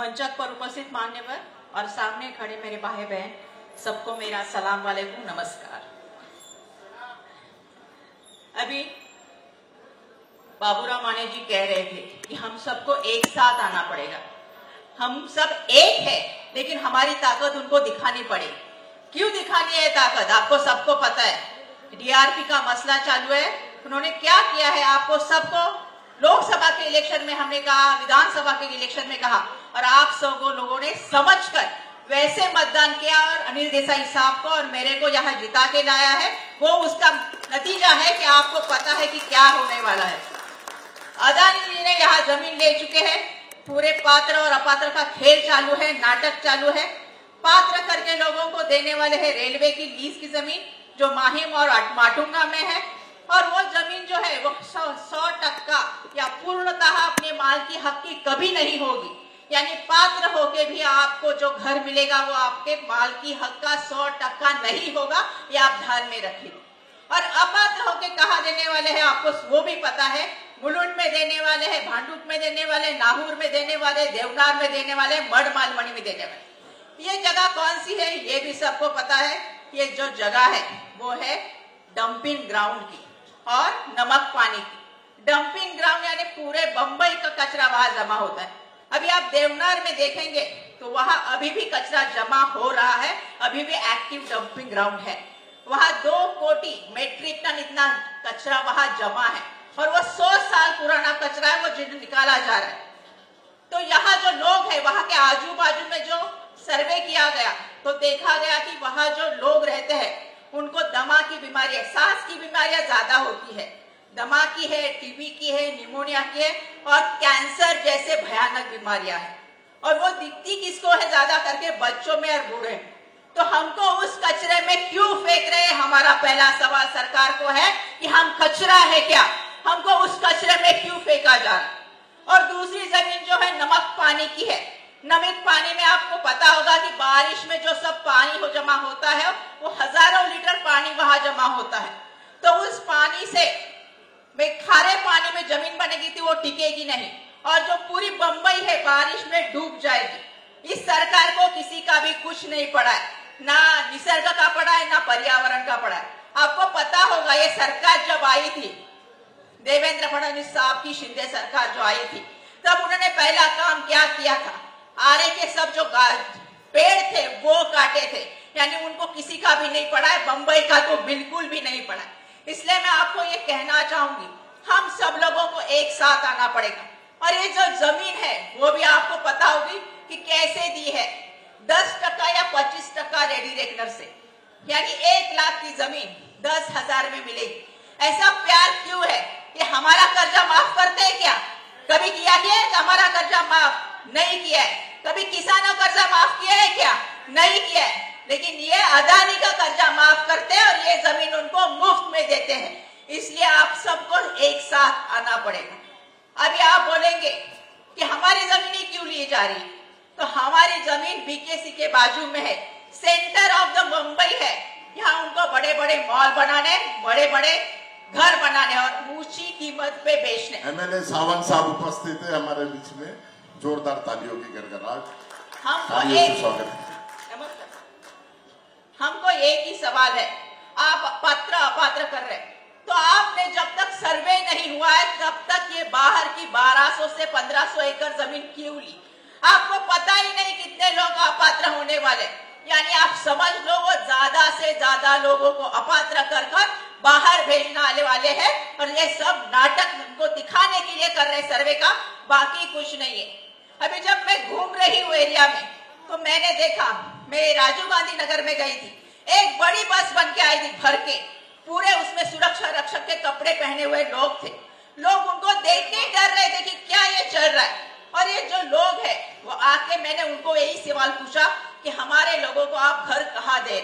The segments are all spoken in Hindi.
मंचक पर उपस्थित मान्यवर और सामने खड़े मेरे भाई बहन, सबको मेरा सलाम वालेकुम, नमस्कार। अभी बाबूराव माने जी कह रहे थे कि हम सबको एक साथ आना पड़ेगा। हम सब एक है, लेकिन हमारी ताकत उनको दिखानी पड़ेगी। क्यों दिखानी है ताकत? आपको सबको पता है। डीआरपी का मसला चालू है। उन्होंने क्या किया है आपको सबको? लोकसभा के इलेक्शन में हमने कहा, विधानसभा के इलेक्शन में कहा, और आप सब लोगों ने समझकर वैसे मतदान किया और अनिल देसाई साहब को और मेरे को यहाँ जिता के लाया है। वो उसका नतीजा है कि आपको पता है कि क्या होने वाला है। अदानी जी ने यहाँ जमीन ले चुके हैं। पूरे पात्र और अपात्र का खेल चालू है, नाटक चालू है। पात्र करके लोगों को देने वाले है रेलवे की लीज की जमीन, जो माहिम और माटुंगा में है, और वो जमीन जो है वो 100% या पूर्णतः अपने माल की हक की कभी नहीं होगी। यानी पात्र होके भी आपको जो घर मिलेगा वो आपके माल की हक का 100% नहीं होगा, ये आप ध्यान में रखिए। और अपात्र होके कहा देने वाले हैं आपको वो भी पता है। मुलुंड में देने वाले हैं, भांडुप में देने वाले, नाहूर में देने वाले, देवनार में देने वाले, मड मालवनी में देने वाले। ये जगह कौन सी है ये भी सबको पता है। ये जो जगह है वो है डंपिंग ग्राउंड की और नमक पानी की। डंपिंग ग्राउंड यानी पूरे बंबई का कचरा वहां जमा होता है। अभी आप देवनार में देखेंगे तो वहां अभी भी कचरा जमा हो रहा है, अभी भी एक्टिव डंपिंग ग्राउंड है। वहां 2 कोटी मेट्रिक टन इतना कचरा वहां जमा है, और वो 100 साल पुराना कचरा है, वो निकाला जा रहा है। तो यहाँ जो लोग हैं, वहां के आजू बाजू में जो सर्वे किया गया तो देखा गया कि वहां जो लोग रहते हैं उनको दमा की बीमारियां, सांस की बीमारियां ज्यादा होती है। दमा की है, टीबी की है, निमोनिया की है, और कैंसर जैसे भयानक बीमारियां हैं। और वो दिखती किसको है? ज्यादा करके बच्चों में और बूढ़े। तो हमको उस कचरे में क्यों फेंक रहे हैं? हमारा पहला सवाल सरकार को है कि हम कचरा है क्या? हमको उस कचरे में क्यों फेंका जा रहा है? और दूसरी जमीन जो है नमक पानी की है। नमक पानी में आपको पता होगा कि बारिश में जो सब पानी हो जमा होता है वो हजारों लीटर पानी वहां जमा होता है। तो उस पानी से खारे पानी में जमीन बनेगी थी, वो टिकेगी नहीं, और जो पूरी बंबई है बारिश में डूब जाएगी। इस सरकार को किसी का भी कुछ नहीं पड़ा है, ना निसर्ग का पड़ा है, ना पर्यावरण का पड़ा है। आपको पता होगा ये सरकार जब आई थी, देवेंद्र फडणवीस साहब की शिंदे सरकार जो आई थी, तब उन्होंने पहला काम क्या किया था? आरे के सब जो पेड़ थे वो काटे थे, यानी उनको किसी का भी नहीं पड़ा है। बंबई का तो बिल्कुल भी नहीं पड़ा है। इसलिए मैं आपको ये कहना चाहूंगी, हम सब लोगों को एक साथ आना पड़ेगा। और ये जो जमीन है वो भी आपको पता होगी कि कैसे दी है, 10% या 25% रेडी रेकनर से, यानी 1 लाख की जमीन 10,000 में मिलेगी। ऐसा प्यार क्यों है? ये हमारा कर्जा माफ करते हैं क्या? कभी किया है? हमारा कर्जा माफ नहीं किया है। कभी किसानों का कर्जा माफ किया है क्या? नहीं किया है। लेकिन ये अदानी का कर्जा माफ करते हैं और ये जमीन उनको मुफ्त में देते हैं। इसलिए आप सबको एक साथ आना पड़ेगा। अभी आप बोलेंगे कि हमारी जमीन क्यों ली जा रही है? तो हमारी जमीन बीकेसी के बाजू में है, सेंटर ऑफ द मुंबई है। यहाँ उनको बड़े बड़े मॉल बनाने, बड़े बड़े घर बनाने और ऊंची कीमत पे बेचने। एमएलए सावंत साहब उपस्थित है हमारे बीच में, जोरदार तालियों की गड़गड़ाहट। हमको एक ही सवाल है, आप पात्र अपात्र कर रहे, तो आपने जब तक सर्वे नहीं हुआ है तब तक ये बाहर की 1200 से 1500 एकड़ जमीन क्यों ली? आपको पता ही नहीं कितने लोग अपात्र होने वाले। यानी आप समझ लो वो ज्यादा से ज्यादा लोगों को अपात्र कर बाहर भेजने आने वाले हैं, और ये सब नाटक को दिखाने के लिए कर रहे सर्वे का, बाकी कुछ नहीं है। अभी जब मैं घूम रही हूँ एरिया में तो मैंने देखा, मैं राजीव गांधी नगर में गई थी, एक बड़ी बस बन के आई थी भर के, पूरे उसमें सुरक्षा रक्षक के कपड़े पहने हुए लोग थे। लोग उनको देख के डर रहे थे कि क्या ये चल रहा है। और ये जो लोग हैं वो आके, मैंने उनको यही सवाल पूछा कि हमारे लोगों को आप घर कहाँ दे?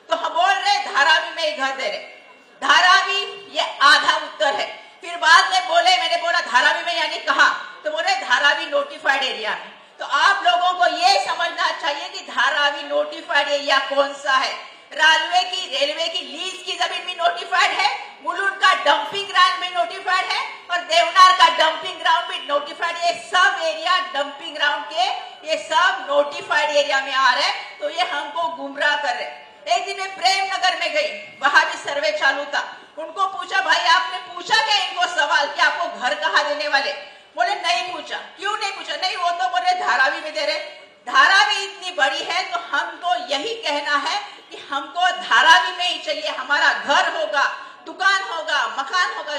तो हम बोल रहे धारावी में घर दे रहे। धारावी ये आधा उत्तर है। फिर बाद में बोले, मैंने बोला धारावी में यानी कहाँ? तो बोले धारावी नोटिफाइड एरिया में। तो आप लोगों को ये समझना चाहिए कि धारावी नोटिफाइड एरिया कौन सा है। रेलवे की लीज की जमीन भी नोटिफाइड है, मुलुंड का डंपिंग ग्राउंड भी नोटिफाइड है, और देवनार का डंपिंग ग्राउंड भी नोटिफाइड। ये सब एरिया डंपिंग ग्राउंड के ये ये सब नोटिफाइड एरिया में आ रहे हैं, तो ये हमको गुमराह कर रहे। एक दिन मैं प्रेम नगर में गई, वहां भी सर्वे चालू था। उनको पूछा, भाई आपने पूछा क्या इनको सवाल कि आपको घर कहाँ देने वाले? बोले नहीं पूछा। क्यों नहीं पूछा? नहीं, वो तो बोले धारावी में दे रहे। धारावी इतनी बड़ी है तो हमको यही कहना है कि हमको धारावी में ही चाहिए। हमारा घर होगा, दुकान होगा, मकान होगा,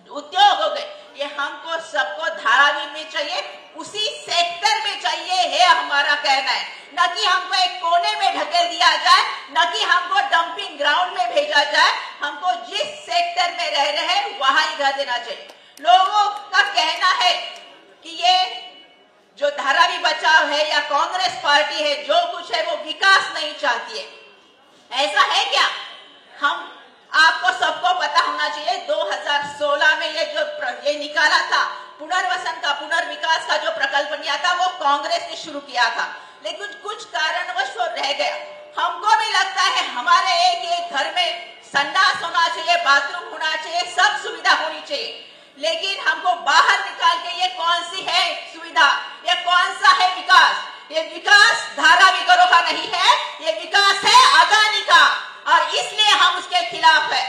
उद्योग हो गए, ये हमको सबको धारावी में चाहिए, उसी सेक्टर में चाहिए है हमारा कहना है। न कि हमको एक कोने में ढकेल दिया जाए, न कि हमको डंपिंग ग्राउंड में भेजा जाए। हमको जिस सेक्टर में रह रहे हैं वहां ही घर देना चाहिए। लोगों का कहना है कि ये जो धारावी बचाव है या कांग्रेस पार्टी है, जो कुछ है वो विकास नहीं चाहती है। ऐसा है क्या? हम आपको सबको पता होना चाहिए 2016 में ये निकाला था पुनर्वसन का, पुनर्विकास का जो प्रकल्प लिया था वो कांग्रेस ने शुरू किया था, लेकिन कुछ कारणवश वो रह गया। हमको भी लगता है हमारे एक एक घर में संडास होना चाहिए, बाथरूम होना चाहिए, सब सुविधा होनी चाहिए, लेकिन हमको बाहर निकाल के ये कौन सी है सुविधा, ये कौन सा है विकास? ये विकास धारावी का नहीं है, ये विकास है अदानी का, और इसलिए हम उसके खिलाफ है।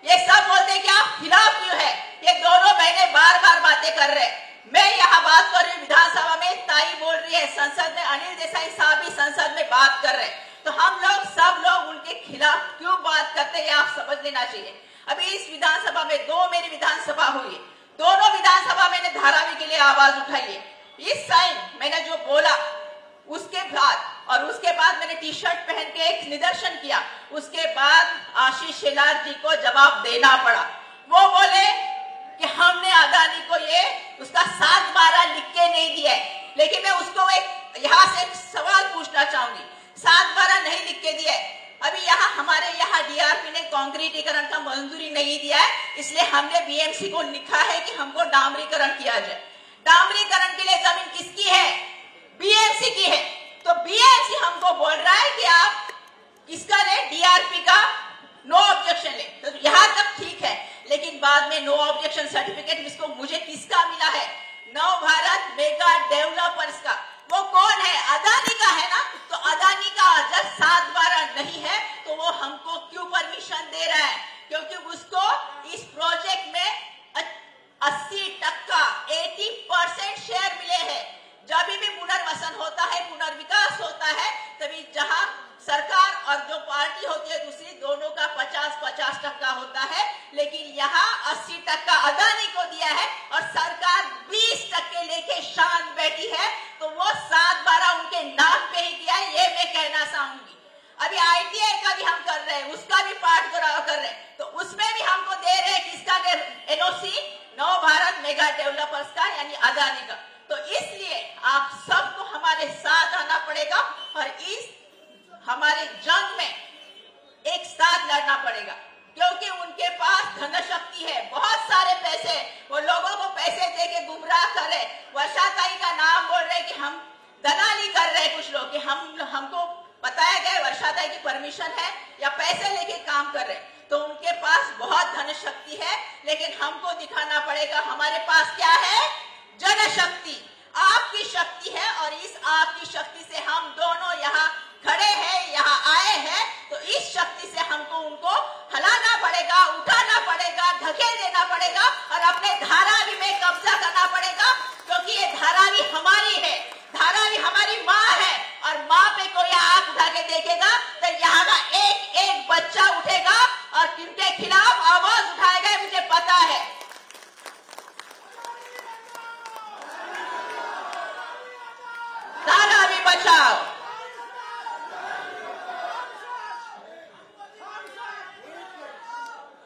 ये सब बोलते क्या खिलाफ क्यों है? ये दोनों बहनें बार बार बातें कर रहे हैं। मैं यहाँ बात कर रही हूँ विधानसभा में, ताई बोल रही है संसद में, अनिल देसाई साहब भी संसद में बात कर रहे हैं, तो हम लोग सब लोग उनके खिलाफ क्यों बात करते हैं आप समझ लेना चाहिए। अभी इस विधानसभा में मेरी विधानसभा हुई, दोनों विधानसभा मैंने धारावी के लिए आवाज उठाई है। इस टाइम मैंने जो बोला उसके बाद मैंने टी शर्ट पहन के एक निदर्शन किया, उसके बाद आशीष शेलार जी को जवाब देना पड़ा। वो बोले कि हमने अदानी को ये उसका 7/12 लिख के नहीं दिया है, लेकिन मैं उसको यहाँ से एक सवाल पूछना चाहूंगी। 7/12 नहीं लिख के दिया है, अभी हमारे यहाँ डीआरपी ने कंक्रीटीकरण का मंजूरी नहीं दिया है, इसलिए हमने बीएमसी को लिखा है कि हमको डामरीकरण किया जाए। डामरीकरण के लिए जमीन किसकी है? बीएमसी की है। तो बीएमसी हमको बोल रहा है कि आप किसका ले? डीआरपी का नो ऑब्जेक्शन ले। तो यहाँ तक ठीक है, लेकिन बाद में नो ऑब्जेक्शन सर्टिफिकेट मुझे किसका मिला है? नव भारत मेगा डेवलपर्स का। वो कौन है? अदानी का है ना। तो अदानी का जब 7/12 नहीं है तो वो हमको क्यों परमिशन दे रहा है? क्योंकि उसको इस प्रोजेक्ट में 80% 80% शेयर मिले हैं। जब भी पुनर्वसन होता है, पुनर्विकास होता है, तभी जहां सरकार और जो पार्टी होती है दूसरी, दोनों का 50-50% होता है, लेकिन यहाँ 80% अदानी को दिया है और सरकार 20% लेके शान बैठी है। तो वो 7/12 उनके नाम पे ही दिया है, ये मैं कहना चाहूंगी। अभी ITI का भी हम कर रहे हैं, उसका भी पाठ कर रहे हैं, तो उसमें भी हमको दे रहे हैं किसका? NOC नव भारत मेगा डेवलपर्स का, यानी अदानी का। तो इसलिए आप सबको हमारे साथ आना पड़ेगा और इस हमारे जंग में एक साथ लड़ना पड़ेगा, क्योंकि उनके पास धन शक्ति है, बहुत सारे पैसे, वो लोगों को पैसे दे के गुमराह कर रहे। वर्षाताई का नाम बोल रहे कि हम दलाली कर रहे कुछ लोग, कि हमको बताया गया वर्षाताई की परमिशन है या पैसे लेके काम कर रहे, तो उनके पास बहुत धन शक्ति है, लेकिन हमको दिखाना पड़ेगा हमारे पास क्या है? जनशक्ति, आपकी शक्ति है। और इस आपकी शक्ति से हम दोनों यहाँ खड़े हैं, यहाँ आए हैं, तो इस शक्ति से हमको उनको हिलाना पड़ेगा, उठाना पड़ेगा, धकेल देना पड़ेगा और अपने धारावी में कब्जा करना पड़ेगा, क्योंकि ये धारावी हमारी है, धारावी हमारी माँ है, और माँ पे कोई आंख उठा के देखेगा तो यहाँ का एक एक बच्चा उठेगा और किनके खिलाफ आवाज उठाएगा, मुझे पता है। धारावी बचाओ।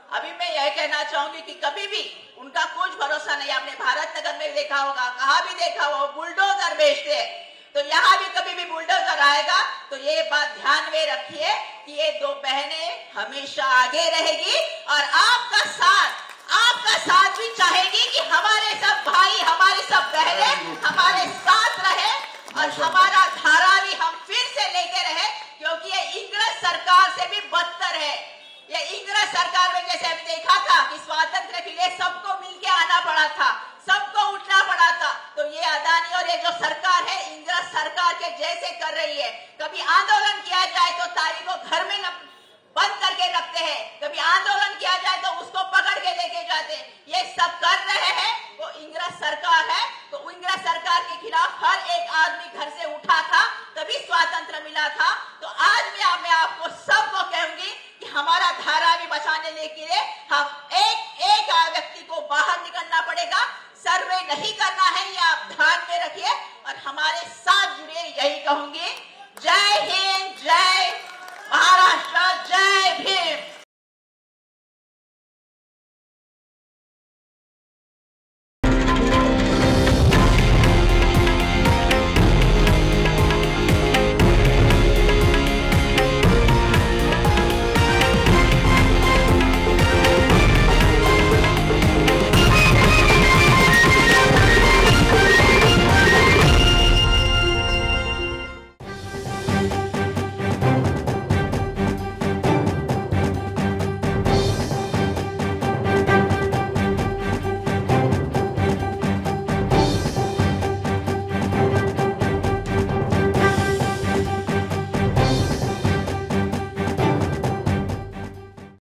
अभी मैं यह कहना चाहूंगी कि कभी भी उनका कुछ भरोसा नहीं। आपने भारत नगर में देखा होगा, कहाँ भी देखा होगा, बुलडोजर बेचते हैं, तो यहाँ भी कभी भी बुलडोजर आएगा तो ये बात ध्यान में रखिए कि ये दो बहनें हमेशा आगे रहेगी और आपका साथ भी चाहेगी कि हमारे सब भाई, हमारी सब बहनें हमारे साथ रहे और हमारा धारावी हम फिर से लेके रहे, क्योंकि ये इंग्रज सरकार से भी बदतर है। ये इंग्रज सरकार में जैसे अभी देखा था कि स्वातंत्र के लिए सबको मिलके आना पड़ा था, सबको उठना पड़ा था, तो ये अदानी और ये जो सरकार है इंग्रज सरकार जैसे कर रही है। कभी आंदोलन किया जाए तो ताली को घर में बंद करके रखते हैं, कभी आंदोलन किया जाए तो उसको पकड़ के लेके जाते हैं। ये सब कर रहे हैं। वो इंदिरा सरकार है, तो इंदिरा सरकार के खिलाफ हर एक आदमी घर से उठा था, तभी स्वातंत्र मिला था। तो आज मैं आपको सबको कहूंगी कि हमारा धारावी बचाने के लिए हम